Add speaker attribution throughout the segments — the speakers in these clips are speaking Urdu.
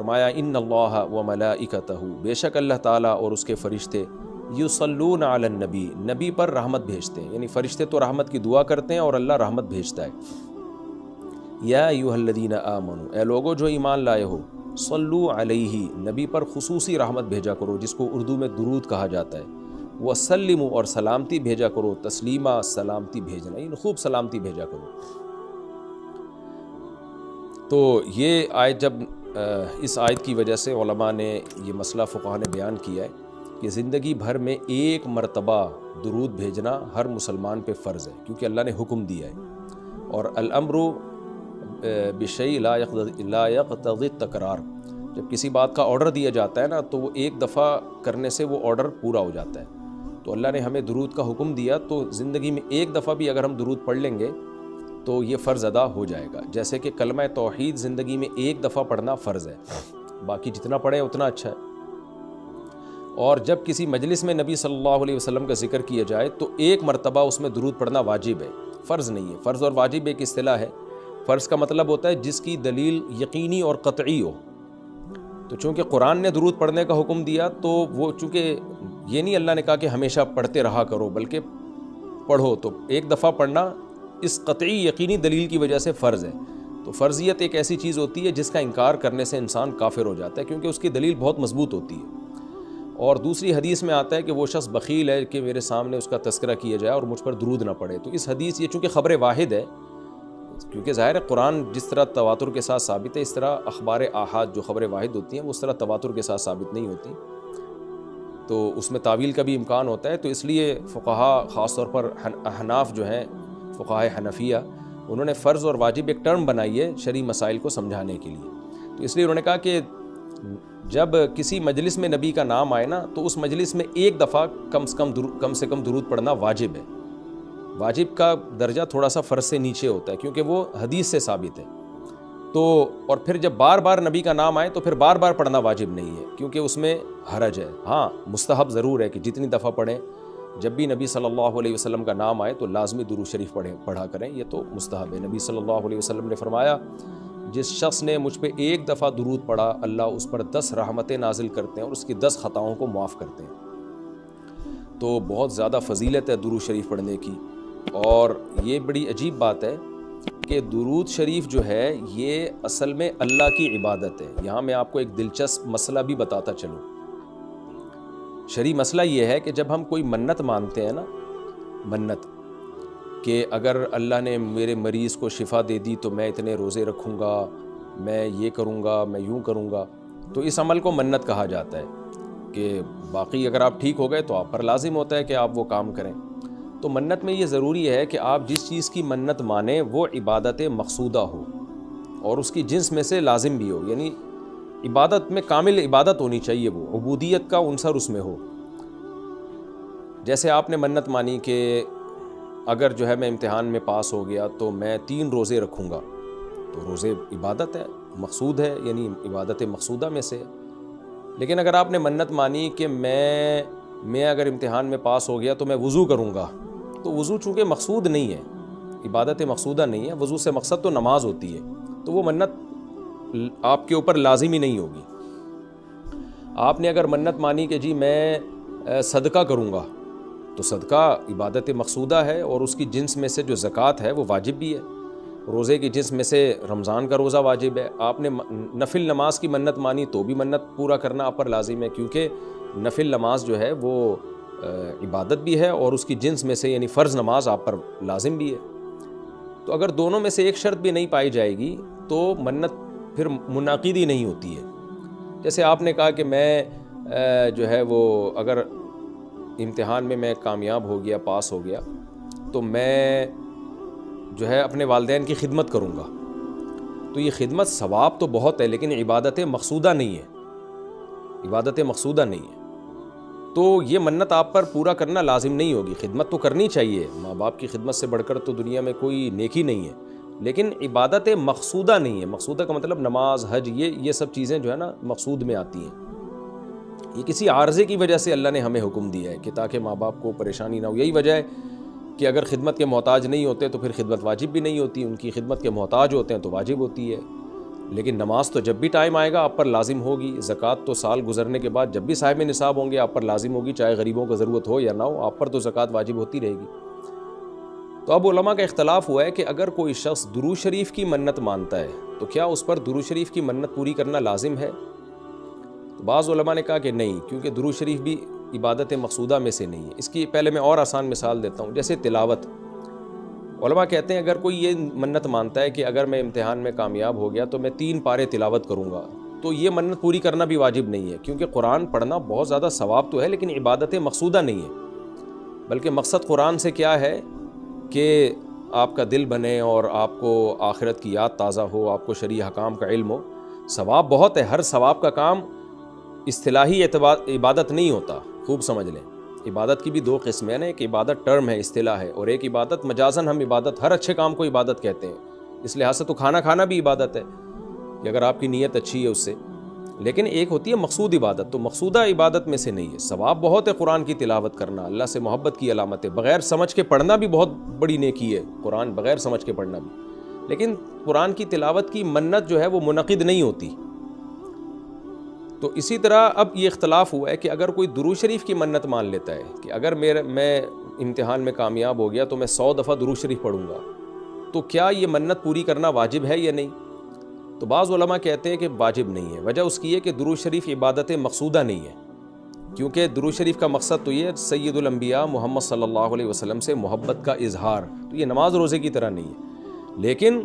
Speaker 1: فرمایا ان اللہ و ملائکتہ، بے شک اللہ تعالیٰ اور اس کے فرشتے یصلون علی النبی، نبی پر رحمت بھیجتے ہیں، یعنی فرشتے تو رحمت کی دعا کرتے ہیں اور اللہ رحمت بھیجتا ہے۔ یا ایھا الذین آمنوا، اے لوگو جو ایمان لائے ہو، صلو علیہ، نبی پر خصوصی رحمت بھیجا کرو جس کو اردو میں درود کہا جاتا ہے، وسلموا، اور سلامتی بھیجا کرو، تسلیمہ، سلامتی بھیجنا، یعنی خوب سلامتی بھیجا کرو۔ تو یہ آیت جب اس آیت کی وجہ سے علماء نے یہ مسئلہ فقہاء نے بیان کیا ہے کہ زندگی بھر میں ایک مرتبہ درود بھیجنا ہر مسلمان پہ فرض ہے، کیونکہ اللہ نے حکم دیا ہے، اور الامر بشیء لا یقتضی التکرار، جب کسی بات کا آرڈر دیا جاتا ہے نا تو وہ ایک دفعہ کرنے سے وہ آرڈر پورا ہو جاتا ہے۔ تو اللہ نے ہمیں درود کا حکم دیا، تو زندگی میں ایک دفعہ بھی اگر ہم درود پڑھ لیں گے تو یہ فرض ادا ہو جائے گا، جیسے کہ کلمہ توحید زندگی میں ایک دفعہ پڑھنا فرض ہے، باقی جتنا پڑھیں اتنا اچھا ہے۔ اور جب کسی مجلس میں نبی صلی اللہ علیہ وسلم کا ذکر کیا جائے تو ایک مرتبہ اس میں درود پڑھنا واجب ہے، فرض نہیں ہے۔ فرض اور واجب ایک اصطلاح ہے۔ فرض کا مطلب ہوتا ہے جس کی دلیل یقینی اور قطعی ہو، تو چونکہ قرآن نے درود پڑھنے کا حکم دیا تو وہ چونکہ یہ نہیں اللہ نے کہا کہ ہمیشہ پڑھتے رہا کرو، بلکہ پڑھو، تو ایک دفعہ پڑھنا اس قطعی یقینی دلیل کی وجہ سے فرض ہے۔ تو فرضیت ایک ایسی چیز ہوتی ہے جس کا انکار کرنے سے انسان کافر ہو جاتا ہے، کیونکہ اس کی دلیل بہت مضبوط ہوتی ہے۔ اور دوسری حدیث میں آتا ہے کہ وہ شخص بخیل ہے کہ میرے سامنے اس کا تذکرہ کیا جائے اور مجھ پر درود نہ پڑے۔ تو اس حدیث، یہ چونکہ خبر واحد ہے، کیونکہ ظاہر ہے قرآن جس طرح تواتر کے ساتھ ثابت ہے، اس طرح اخبار آحاد جو خبر واحد ہوتی ہیں وہ اس طرح تواتر کے ساتھ ثابت نہیں ہوتی، تو اس میں تعویل کا بھی امکان ہوتا ہے۔ تو اس لیے فقہاء، خاص طور پر احناف جو ہیں، فقہاء حنفیہ، انہوں نے فرض اور واجب ایک ٹرم بنائی ہے شرعی مسائل کو سمجھانے کے لیے۔ تو اس لیے انہوں نے کہا کہ جب کسی مجلس میں نبی کا نام آئے نا تو اس مجلس میں ایک دفعہ کم سے کم درود پڑھنا واجب ہے۔ واجب کا درجہ تھوڑا سا فرض سے نیچے ہوتا ہے کیونکہ وہ حدیث سے ثابت ہے۔ تو اور پھر جب بار بار نبی کا نام آئے تو پھر بار بار پڑھنا واجب نہیں ہے، کیونکہ اس میں حرج ہے۔ ہاں مستحب ضرور ہے کہ جتنی دفعہ پڑھیں، جب بھی نبی صلی اللہ علیہ وسلم کا نام آئے تو لازمی درود شریف پڑھا کریں، یہ تو مستحب ہے۔ نبی صلی اللہ علیہ وسلم نے فرمایا جس شخص نے مجھ پہ ایک دفعہ درود پڑھا، اللہ اس پر 10 رحمتیں نازل کرتے ہیں اور اس کی 10 خطاؤں کو معاف کرتے ہیں۔ تو بہت زیادہ فضیلت ہے درود شریف پڑھنے کی، اور یہ بڑی عجیب بات ہے کہ درود شریف جو ہے یہ اصل میں اللہ کی عبادت ہے۔ یہاں میں آپ کو ایک دلچسپ مسئلہ بھی بتاتا چلوں۔ شرعی مسئلہ یہ ہے کہ جب ہم کوئی منت مانتے ہیں نا، منت کہ اگر اللہ نے میرے مریض کو شفا دے دی تو میں اتنے روزے رکھوں گا، میں یہ کروں گا، میں یوں کروں گا، تو اس عمل کو منت کہا جاتا ہے کہ باقی اگر آپ ٹھیک ہو گئے تو آپ پر لازم ہوتا ہے کہ آپ وہ کام کریں۔ تو منت میں یہ ضروری ہے کہ آپ جس چیز کی منت مانیں وہ عبادت مقصودہ ہو اور اس کی جنس میں سے لازم بھی ہو، یعنی عبادت میں کامل عبادت ہونی چاہیے، وہ عبودیت کا عنصر اس میں ہو۔ جیسے آپ نے منت مانی کہ اگر جو ہے میں امتحان میں پاس ہو گیا تو میں 3 روزے رکھوں گا، تو روزے عبادت ہے، مقصود ہے، یعنی عبادت مقصودہ میں سے۔ لیکن اگر آپ نے منت مانی کہ میں اگر امتحان میں پاس ہو گیا تو میں وضو کروں گا، تو وضو چونکہ مقصود نہیں ہے، عبادت مقصودہ نہیں ہے، وضو سے مقصد تو نماز ہوتی ہے، تو وہ منت آپ کے اوپر لازمی نہیں ہوگی۔ آپ نے اگر منت مانی کہ جی میں صدقہ کروں گا، تو صدقہ عبادت مقصودہ ہے اور اس کی جنس میں سے جو زکوٰۃ ہے وہ واجب بھی ہے۔ روزے کی جنس میں سے رمضان کا روزہ واجب ہے۔ آپ نے نفل نماز کی منت مانی تو بھی منت پورا کرنا آپ پر لازم ہے، کیونکہ نفل نماز جو ہے وہ عبادت بھی ہے اور اس کی جنس میں سے یعنی فرض نماز آپ پر لازم بھی ہے۔ تو اگر دونوں میں سے ایک شرط بھی نہیں پائی جائے گی تو منت پھر منعقد ہی نہیں ہوتی ہے۔ جیسے آپ نے کہا کہ میں جو ہے وہ اگر امتحان میں کامیاب ہو گیا، پاس ہو گیا، تو میں جو ہے اپنے والدین کی خدمت کروں گا، تو یہ خدمت ثواب تو بہت ہے لیکن عبادت مقصودہ نہیں ہے، عبادت مقصودہ نہیں ہے۔ تو یہ منت آپ پر پورا کرنا لازم نہیں ہوگی۔ خدمت تو کرنی چاہیے، ماں باپ کی خدمت سے بڑھ کر تو دنیا میں کوئی نیکی نہیں ہے، لیکن عبادت مقصودہ نہیں ہے۔ مقصودہ کا مطلب نماز، حج، یہ سب چیزیں جو ہے نا مقصود میں آتی ہیں۔ یہ کسی عارضے کی وجہ سے اللہ نے ہمیں حکم دیا ہے کہ تاکہ ماں باپ کو پریشانی نہ ہو۔ یہی وجہ ہے کہ اگر خدمت کے محتاج نہیں ہوتے تو پھر خدمت واجب بھی نہیں ہوتی، ان کی خدمت کے محتاج ہوتے ہیں تو واجب ہوتی ہے۔ لیکن نماز تو جب بھی ٹائم آئے گا آپ پر لازم ہوگی، زکوٰۃ تو سال گزرنے کے بعد جب بھی صاحب نصاب ہوں گے آپ پر لازم ہوگی، چاہے غریبوں کو ضرورت ہو یا نہ ہو، آپ پر تو زکوٰۃ واجب ہوتی رہے گی۔ تو اب علماء کا اختلاف ہوا ہے کہ اگر کوئی شخص درود شریف کی منت مانتا ہے تو کیا اس پر درود شریف کی منت پوری کرنا لازم ہے؟ تو بعض علماء نے کہا کہ نہیں، کیونکہ درود شریف بھی عبادت مقصودہ میں سے نہیں ہے۔ اس کی پہلے میں اور آسان مثال دیتا ہوں، جیسے تلاوت۔ علماء کہتے ہیں اگر کوئی یہ منت مانتا ہے کہ اگر میں امتحان میں کامیاب ہو گیا تو میں 3 پارے تلاوت کروں گا، تو یہ منت پوری کرنا بھی واجب نہیں ہے، کیونکہ قرآن پڑھنا بہت زیادہ ثواب تو ہے لیکن عبادت مقصودہ نہیں ہے، بلکہ مقصد قرآن سے کیا ہے کہ آپ کا دل بنے اور آپ کو آخرت کی یاد تازہ ہو، آپ کو شرعی احکام کا علم ہو۔ ثواب بہت ہے، ہر ثواب کا کام اصطلاحی عبادت نہیں ہوتا، خوب سمجھ لیں۔ عبادت کی بھی 2 قسمیں ہیں، ایک عبادت ٹرم ہے، اصطلاح ہے، اور ایک عبادت مجازن ہم عبادت، ہر اچھے کام کو عبادت کہتے ہیں۔ اس لحاظ سے تو کھانا کھانا بھی عبادت ہے کہ اگر آپ کی نیت اچھی ہے اس سے، لیکن ایک ہوتی ہے مقصود عبادت، تو مقصودہ عبادت میں سے نہیں ہے۔ ثواب بہت ہے قرآن کی تلاوت کرنا، اللہ سے محبت کی علامت ہے، بغیر سمجھ کے پڑھنا بھی بہت بڑی نیکی ہے، قرآن بغیر سمجھ کے پڑھنا بھی، لیکن قرآن کی تلاوت کی منت جو ہے وہ منعقد نہیں ہوتی۔ تو اسی طرح اب یہ اختلاف ہوا ہے کہ اگر کوئی درود شریف کی منت مان لیتا ہے کہ اگر میں امتحان میں کامیاب ہو گیا تو میں 100 دفعہ درود شریف پڑھوں گا، تو کیا یہ منت پوری کرنا واجب ہے یا نہیں؟ تو بعض علماء کہتے ہیں کہ واجب نہیں ہے۔ وجہ اس کی ہے کہ درود شریف عبادت مقصودہ نہیں ہے، کیونکہ درود شریف کا مقصد تو یہ سید الانبیاء محمد صلی اللہ علیہ وسلم سے محبت کا اظہار، تو یہ نماز روزے کی طرح نہیں ہے۔ لیکن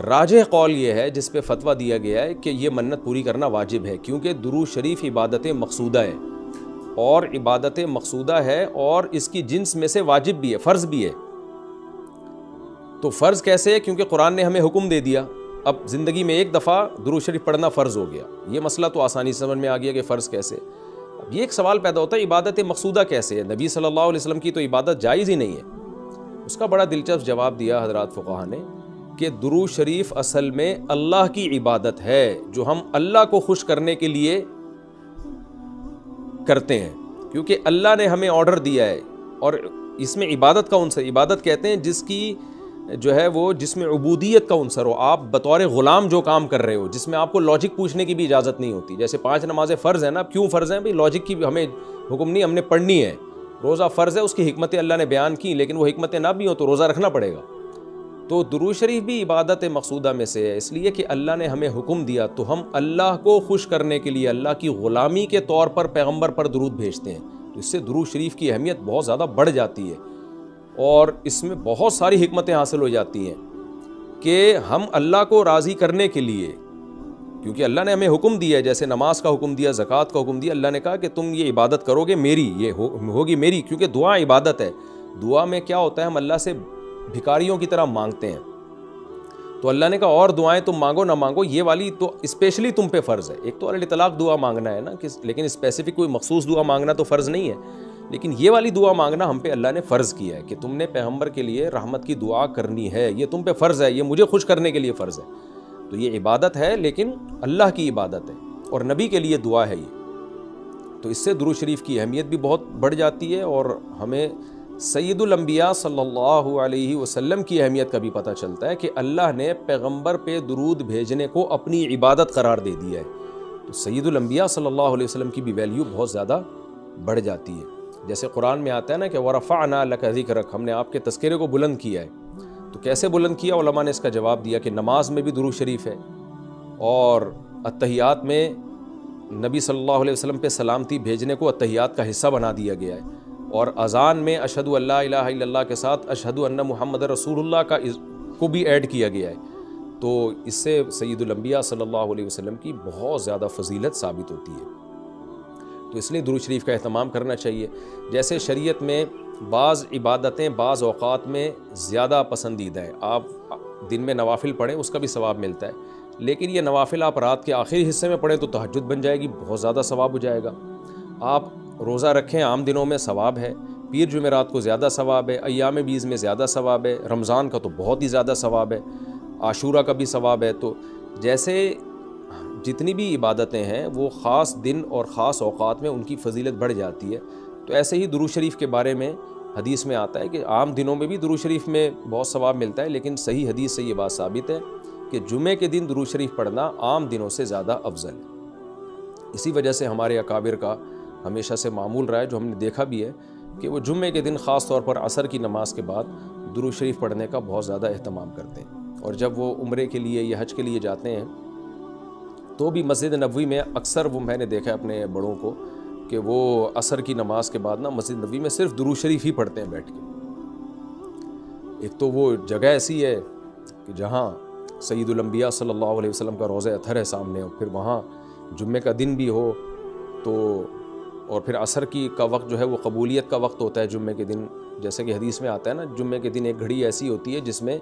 Speaker 1: راجح قول یہ ہے، جس پہ فتویٰ دیا گیا ہے، کہ یہ منت پوری کرنا واجب ہے، کیونکہ درود شریف عبادت مقصودہ ہے، اور عبادت مقصودہ ہے اور اس کی جنس میں سے واجب بھی ہے، فرض بھی ہے۔ تو فرض کیسے ہے؟ کیونکہ قرآن نے ہمیں حکم دے دیا، اب زندگی میں ایک دفعہ درود شریف پڑھنا فرض ہو گیا۔ یہ مسئلہ تو آسانی سے سمجھ میں آ گیا کہ فرض کیسے۔ اب یہ ایک سوال پیدا ہوتا ہے، عبادت مقصودہ کیسے ہے؟ نبی صلی اللہ علیہ وسلم کی تو عبادت جائز ہی نہیں ہے۔ اس کا بڑا دلچسپ جواب دیا حضرات فقہا نے کہ درود شریف اصل میں اللہ کی عبادت ہے، جو ہم اللہ کو خوش کرنے کے لیے کرتے ہیں، کیونکہ اللہ نے ہمیں آرڈر دیا ہے، اور اس میں عبادت کا عنصر، عبادت کہتے ہیں جس کی جو ہے وہ جس میں عبودیت کا عنصر ہو، آپ بطور غلام جو کام کر رہے ہو، جس میں آپ کو لاجک پوچھنے کی بھی اجازت نہیں ہوتی۔ جیسے 5 نمازیں فرض ہیں نا، کیوں فرض ہیں بھائی؟ لاجک کی ہمیں حکم نہیں، ہم نے پڑھنی ہے۔ روزہ فرض ہے، اس کی حکمتیں اللہ نے بیان کی، لیکن وہ حکمتیں نہ بھی ہوں تو روزہ رکھنا پڑے گا۔ تو درود شریف بھی عبادت مقصودہ میں سے ہے، اس لیے کہ اللہ نے ہمیں حکم دیا، تو ہم اللہ کو خوش کرنے کے لیے اللہ کی غلامی کے طور پر پیغمبر پر درود بھیجتے ہیں۔ تو اس سے درود شریف کی اہمیت بہت زیادہ بڑھ جاتی ہے، اور اس میں بہت ساری حکمتیں حاصل ہو جاتی ہیں کہ ہم اللہ کو راضی کرنے کے لیے، کیونکہ اللہ نے ہمیں حکم دیا ہے، جیسے نماز کا حکم دیا، زکوٰۃ کا حکم دیا، اللہ نے کہا کہ تم یہ عبادت کرو گے میری، یہ ہوگی میری، کیونکہ دعا عبادت ہے۔ دعا میں کیا ہوتا ہے؟ ہم اللہ سے بھکاریوں کی طرح مانگتے ہیں، تو اللہ نے کہا اور دعائیں تم مانگو نہ مانگو، یہ والی تو اسپیشلی تم پہ فرض ہے۔ ایک تو علی طلاق دعا مانگنا ہے نا، لیکن اسپیسیفک کوئی مخصوص دعا مانگنا تو فرض نہیں ہے، لیکن یہ والی دعا مانگنا ہم پہ اللہ نے فرض کیا ہے کہ تم نے پیغمبر کے لیے رحمت کی دعا کرنی ہے، یہ تم پہ فرض ہے، یہ مجھے خوش کرنے کے لیے فرض ہے۔ تو یہ عبادت ہے، لیکن اللہ کی عبادت ہے، اور نبی کے لیے دعا ہے یہ۔ تو اس سے درود شریف کی اہمیت بھی بہت بڑھ جاتی ہے، اور ہمیں سید الانبیاء صلی اللہ علیہ وسلم کی اہمیت کا بھی پتہ چلتا ہے کہ اللہ نے پیغمبر پہ درود بھیجنے کو اپنی عبادت قرار دے دیا ہے۔ تو سید الانبیاء صلی اللہ علیہ وسلم کی بھی ویلیو بہت زیادہ بڑھ جاتی ہے۔ جیسے قرآن میں آتا ہے نا کہ وَرَفَعْنَا لَكَ ذِكْرَكَ، ہم نے آپ کے تذکرے کو بلند کیا ہے۔ تو کیسے بلند کیا؟ علماء نے اس کا جواب دیا کہ نماز میں بھی درود شریف ہے، اور اتحیات میں نبی صلی اللہ علیہ وسلم پہ سلامتی بھیجنے کو اتحیات کا حصہ بنا دیا گیا ہے، اور اذان میں اشہد ان لا الہ الا اللہ کے ساتھ اشہد ان محمد رسول اللہ کو بھی ایڈ کیا گیا ہے۔ تو اس سے سید الانبیاء صلی اللہ علیہ وسلم کی بہت زیادہ فضیلت ثابت ہوتی ہے۔ تو اس لیے درود شریف کا اہتمام کرنا چاہیے۔ جیسے شریعت میں بعض عبادتیں بعض اوقات میں زیادہ پسندیدہ ہیں، آپ دن میں نوافل پڑھیں اس کا بھی ثواب ملتا ہے، لیکن یہ نوافل آپ رات کے آخری حصے میں پڑھیں تو تہجد بن جائے گی، بہت زیادہ ثواب ہو جائے گا۔ آپ روزہ رکھیں عام دنوں میں ثواب ہے، پیر جمعرات کو زیادہ ثواب ہے، ایام بیز میں زیادہ ثواب ہے، رمضان کا تو بہت ہی زیادہ ثواب ہے، عاشورہ کا بھی ثواب ہے۔ تو جیسے جتنی بھی عبادتیں ہیں وہ خاص دن اور خاص اوقات میں ان کی فضیلت بڑھ جاتی ہے، تو ایسے ہی درود شریف کے بارے میں حدیث میں آتا ہے کہ عام دنوں میں بھی درود شریف میں بہت ثواب ملتا ہے، لیکن صحیح حدیث سے یہ بات ثابت ہے کہ جمعے کے دن درود شریف پڑھنا عام دنوں سے زیادہ افضل ہے۔ اسی وجہ سے ہمارے اکابر کا ہمیشہ سے معمول رہا ہے، جو ہم نے دیکھا بھی ہے کہ وہ جمعے کے دن خاص طور پر عصر کی نماز کے بعد درود شریف پڑھنے کا بہت زیادہ اہتمام کرتے ہیں، اور جب وہ عمرے کے لیے یا حج کے لیے جاتے ہیں تو بھی مسجد نبوی میں اکثر وہ میں نے دیکھا اپنے بڑوں کو کہ وہ عصر کی نماز کے بعد نا مسجد نبوی میں صرف درود شریف ہی پڑھتے ہیں بیٹھ کے۔ ایک تو وہ جگہ ایسی ہے کہ جہاں سید الانبیاء صلی اللہ علیہ وسلم کا روضہ اطہر ہے سامنے، اور پھر وہاں جمعے کا دن بھی ہو تو، اور پھر عصر کا وقت جو ہے وہ قبولیت کا وقت ہوتا ہے جمعے کے دن، جیسے کہ حدیث میں آتا ہے نا، جمعے کے دن ایک گھڑی ایسی ہوتی ہے جس میں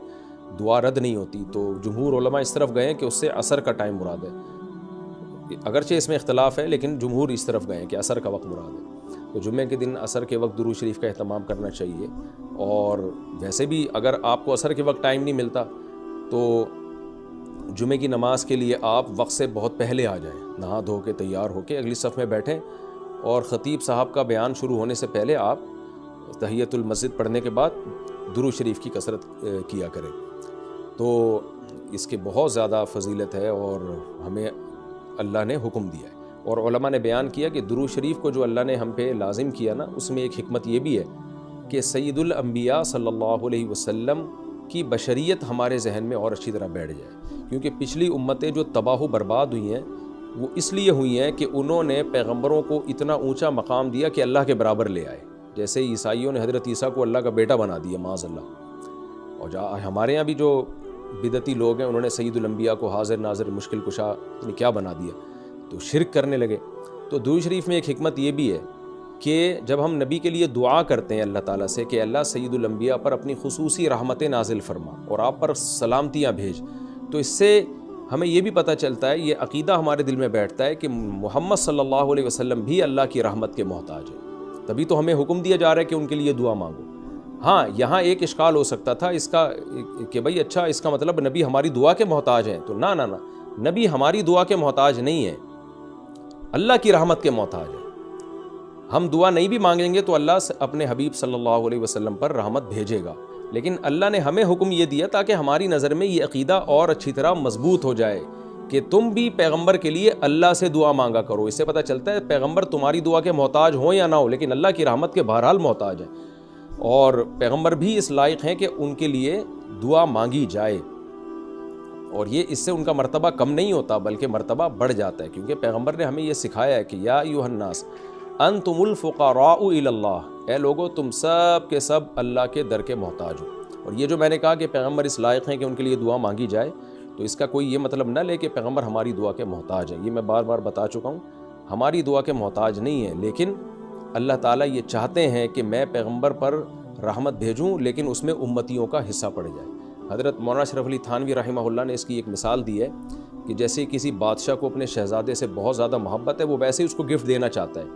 Speaker 1: دعا رد نہیں ہوتی، تو جمہور علماء اس طرف گئے ہیں کہ اس سے عصر کا ٹائم مراد ہے، اگرچہ اس میں اختلاف ہے لیکن جمہور اس طرف گئے ہیں کہ عصر کا وقت مراد ہے۔ تو جمعے کے دن عصر کے وقت درود شریف کا اہتمام کرنا چاہیے، اور ویسے بھی اگر آپ کو عصر کے وقت ٹائم نہیں ملتا تو جمعے کی نماز کے لیے آپ وقت سے بہت پہلے آ جائیں، نہا دھو کے تیار ہو کے اگلی صف میں بیٹھیں، اور خطیب صاحب کا بیان شروع ہونے سے پہلے آپ تحیۃ المسجد پڑھنے کے بعد درود شریف کی کثرت کیا کریں، تو اس کے بہت زیادہ فضیلت ہے اور ہمیں اللہ نے حکم دیا ہے۔ اور علماء نے بیان کیا کہ درود شریف کو جو اللہ نے ہم پہ لازم کیا نا، اس میں ایک حکمت یہ بھی ہے کہ سید الانبیاء صلی اللہ علیہ وسلم کی بشریت ہمارے ذہن میں اور اچھی طرح بیٹھ جائے، کیونکہ پچھلی امتیں جو تباہ و برباد ہوئی ہیں وہ اس لیے ہوئی ہیں کہ انہوں نے پیغمبروں کو اتنا اونچا مقام دیا کہ اللہ کے برابر لے آئے، جیسے عیسائیوں نے حضرت عیسیٰ کو اللہ کا بیٹا بنا دیا معاذ اللہ، اور ہمارے یہاں بھی جو بدعتی لوگ ہیں انہوں نے سید الانبیاء کو حاضر ناظر مشکل کشا نے کیا بنا دیا، تو شرک کرنے لگے۔ تو درود شریف میں ایک حکمت یہ بھی ہے کہ جب ہم نبی کے لیے دعا کرتے ہیں اللہ تعالیٰ سے کہ اللہ سید الانبیاء پر اپنی خصوصی رحمتیں نازل فرما اور آپ پر سلامتیاں بھیج، تو اس سے ہمیں یہ بھی پتہ چلتا ہے، یہ عقیدہ ہمارے دل میں بیٹھتا ہے کہ محمد صلی اللہ علیہ وسلم بھی اللہ کی رحمت کے محتاج ہیں، تبھی تو ہمیں حکم دیا جا رہا ہے کہ ان کے لیے دعا مانگو۔ ہاں یہاں ایک اشکال ہو سکتا تھا اس کا کہ بھئی اچھا اس کا مطلب نبی ہماری دعا کے محتاج ہیں، تو نہ نبی ہماری دعا کے محتاج نہیں ہے، اللہ کی رحمت کے محتاج ہے۔ ہم دعا نہیں بھی مانگیں گے تو اللہ اپنے حبیب صلی اللہ علیہ وسلم پر رحمت بھیجے گا، لیکن اللہ نے ہمیں حکم یہ دیا تاکہ ہماری نظر میں یہ عقیدہ اور اچھی طرح مضبوط ہو جائے کہ تم بھی پیغمبر کے لیے اللہ سے دعا مانگا کرو۔ اس سے پتہ چلتا ہے پیغمبر تمہاری دعا کے محتاج ہوں یا نہ ہو، لیکن اللہ کی رحمت کے بہرحال محتاج ہیں، اور پیغمبر بھی اس لائق ہیں کہ ان کے لیے دعا مانگی جائے، اور یہ اس سے ان کا مرتبہ کم نہیں ہوتا بلکہ مرتبہ بڑھ جاتا ہے، کیونکہ پیغمبر نے ہمیں یہ سکھایا ہے کہ یا ایھا الناس انتم الفقراء الی اللہ، اے لوگو تم سب کے سب اللہ کے در کے محتاج ہو۔ اور یہ جو میں نے کہا کہ پیغمبر اس لائق ہیں کہ ان کے لیے دعا مانگی جائے، تو اس کا کوئی یہ مطلب نہ لے کہ پیغمبر ہماری دعا کے محتاج ہیں، یہ میں بار بار بتا چکا ہوں، ہماری دعا کے محتاج نہیں ہیں، لیکن اللہ تعالیٰ یہ چاہتے ہیں کہ میں پیغمبر پر رحمت بھیجوں لیکن اس میں امتیوں کا حصہ پڑ جائے۔ حضرت مولانا اشرف علی تھانوی رحمہ اللہ نے اس کی ایک مثال دی ہے کہ جیسے کسی بادشاہ کو اپنے شہزادے سے بہت زیادہ محبت ہے، وہ ویسے ہی اس کو گفٹ دینا چاہتا ہے،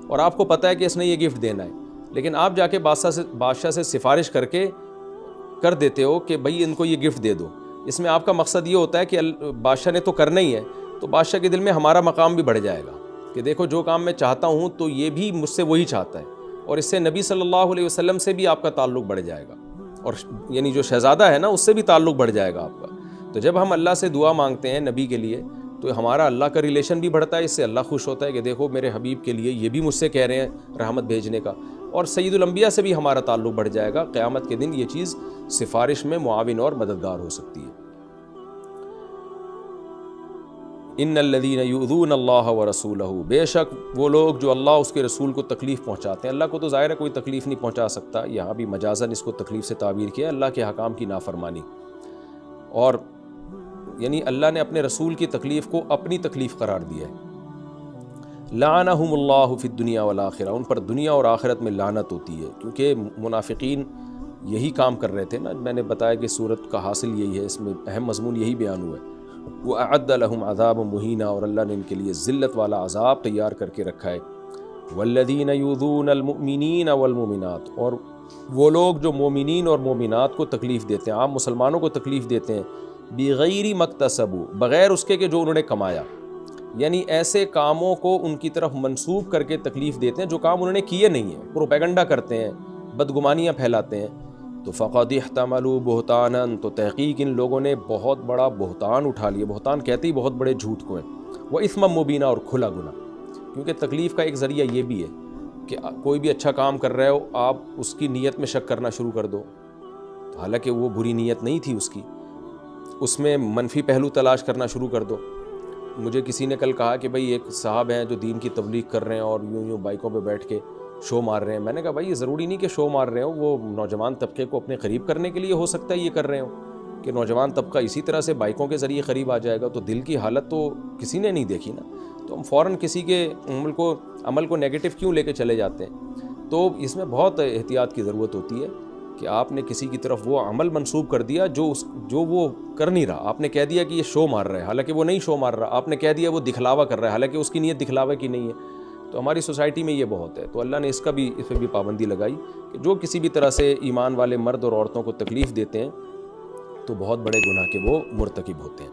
Speaker 1: اور آپ کو پتہ ہے کہ اس نے یہ گفٹ دینا ہے، لیکن آپ جا کے بادشاہ سے سفارش کر دیتے ہو کہ بھئی ان کو یہ گفٹ دے دو۔ اس میں آپ کا مقصد یہ ہوتا ہے کہ بادشاہ نے تو کرنا ہی ہے، تو بادشاہ کے دل میں ہمارا مقام بھی بڑھ جائے گا کہ دیکھو جو کام میں چاہتا ہوں تو یہ بھی مجھ سے وہی چاہتا ہے، اور اس سے نبی صلی اللہ علیہ وسلم سے بھی آپ کا تعلق بڑھ جائے گا، اور یعنی جو شہزادہ ہے نا اس سے بھی تعلق بڑھ جائے گا آپ کا۔ تو جب ہم اللہ سے دعا مانگتے ہیں نبی کے لیے تو ہمارا اللہ کا ریلیشن بھی بڑھتا ہے، اس سے اللہ خوش ہوتا ہے کہ دیکھو میرے حبیب کے لیے یہ بھی مجھ سے کہہ رہے ہیں رحمت بھیجنے کا، اور سید الانبیاء سے بھی ہمارا تعلق بڑھ جائے گا۔ قیامت کے دن یہ چیز سفارش میں معاون اور مددگار ہو سکتی ہے۔ ان الذین یؤذون اللہ ورسولہ، بے شک وہ لوگ جو اللہ اس کے رسول کو تکلیف پہنچاتے ہیں، اللہ کو تو ظاہر ہے کوئی تکلیف نہیں پہنچا سکتا، یہاں بھی مجازاً اس کو تکلیف سے تعبیر کیا، اللہ کے حکام کی نافرمانی، اور یعنی اللہ نے اپنے رسول کی تکلیف کو اپنی تکلیف قرار دیا ہے۔ لعنہم اللہ فی الدنیا والآخرہ، ان پر دنیا اور آخرت میں لعنت ہوتی ہے، کیونکہ منافقین یہی کام کر رہے تھے نا، میں نے بتایا کہ سورت کا حاصل یہی ہے، اس میں اہم مضمون یہی بیان ہوا ہے۔ وَأَعَدَّ لَهُمْ عَذَابًا مُهِينًا، اور اللہ نے ان کے لیے ذلت والا عذاب تیار کر کے رکھا ہے۔ وَالَّذِينَ يُؤْذُونَ الْمُؤْمِنِينَ وَالْمُؤْمِنَاتِ، اور وہ لوگ جو مومنین اور مومنات کو تکلیف دیتے ہیں، عام مسلمانوں کو تکلیف دیتے ہیں، بِغَيْرِ مَكْتَسَبُوا، بغیر اس کے کہ جو انہوں نے کمایا، یعنی ایسے کاموں کو ان کی طرف منسوب کر کے تکلیف دیتے ہیں جو کام انہوں نے کیے نہیں ہیں، پروپیگنڈا کرتے ہیں، بدگمانیاں پھیلاتے ہیں تو فقد احتملوا بہتانا، تو تحقیق ان لوگوں نے بہت بڑا بہتان اٹھا لیا. بہتان کہتے ہی بہت بڑے جھوٹ کو ہیں. وہ اثما مبینہ، اور کھلا گناہ. کیونکہ تکلیف کا ایک ذریعہ یہ بھی ہے کہ کوئی بھی اچھا کام کر رہے ہو، آپ اس کی نیت میں شک کرنا شروع کر دو، حالانکہ وہ بری نیت نہیں تھی اس میں منفی پہلو تلاش کرنا شروع کر دو. مجھے کسی نے کل کہا کہ بھائی ایک صاحب ہیں جو دین کی تبلیغ کر رہے ہیں اور یوں بائکوں پہ بیٹھ کے شو مار رہے ہیں. میں نے کہا بھائی یہ ضروری نہیں کہ شو مار رہے ہو، وہ نوجوان طبقے کو اپنے قریب کرنے کے لیے ہو سکتا ہے یہ کر رہے ہوں، کہ نوجوان طبقہ اسی طرح سے بائکوں کے ذریعے قریب آ جائے گا. تو دل کی حالت تو کسی نے نہیں دیکھی نا، تو ہم فوراً کسی کے عمل کو نیگیٹو کیوں لے کے چلے جاتے ہیں. تو اس میں بہت احتیاط کی ضرورت ہوتی ہے کہ آپ نے کسی کی طرف وہ عمل منسوب کر دیا جو وہ کر نہیں رہا. آپ نے کہہ دیا کہ یہ شو مار رہا ہے، حالانکہ وہ نہیں شو مار رہا. آپ نے کہہ دیا وہ دکھلاوا کر رہا ہے، حالانکہ اس کی نیت دکھلاوے کی نہیں ہے. تو ہماری سوسائٹی میں یہ بہت ہے. تو اللہ نے اس پہ بھی پابندی لگائی کہ جو کسی بھی طرح سے ایمان والے مرد اور عورتوں کو تکلیف دیتے ہیں تو بہت بڑے گناہ کے وہ مرتکب ہوتے ہیں.